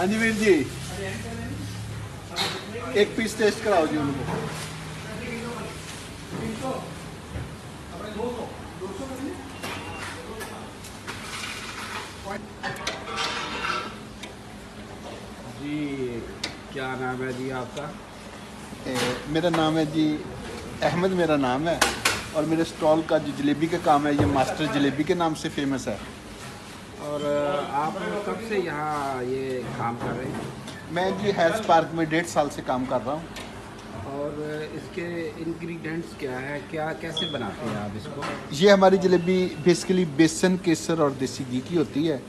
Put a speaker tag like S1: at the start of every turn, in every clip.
S1: हाँ जी वीर जी, एक piece test कराओ जी उनको।
S2: जी क्या नाम है जी आपका?
S1: मेरा नाम है जी अहमद, मेरा नाम है। और मेरे स्टॉल का जो जलेबी का काम है ये मास्टर जलेबी के नाम से फेमस है।
S2: और आप कब से यहाँ ये काम कर रहे हैं?
S1: मैं जी हैल्स पार्क में 1.5 साल से काम कर रहा हूँ।
S2: और इसके इंग्रेडिएंट्स क्या है, क्या कैसे बनाते हैं आप इसको?
S1: ये हमारी जलेबी बेसिकली बेसन, केसर और देसी घी की होती है।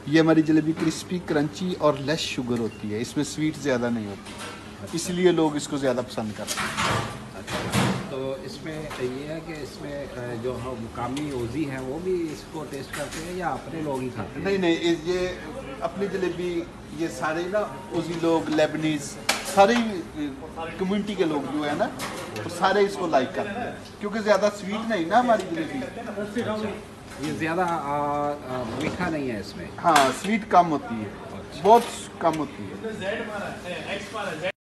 S1: ये हमारी जलेबी क्रिस्पी, क्रंची और लेस शुगर होती है, इसमें स्वीट ज़्यादा नहीं होती, इसलिए लोग इसको ज़्यादा पसंद करते हैं।
S2: अच्छा, तो इसमें ये है कि इसमें जो हम मुकामी ओजी हैं वो भी इसको टेस्ट करते हैं या अपने लोग ही खाते हैं?
S1: नहीं नहीं, ये अपनी जलेबी, ये सारे ना उसी लोग, लेबनीज, सारे कम्युनिटी के लोग जो है ना, तो सारे इसको लाइक करते हैं क्योंकि ज़्यादा स्वीट नहीं ना हमारी जलेबी।
S2: अच्छा, ये ज़्यादा मीठा नहीं है इसमें?
S1: हाँ, स्वीट कम होती है, बहुत कम होती है।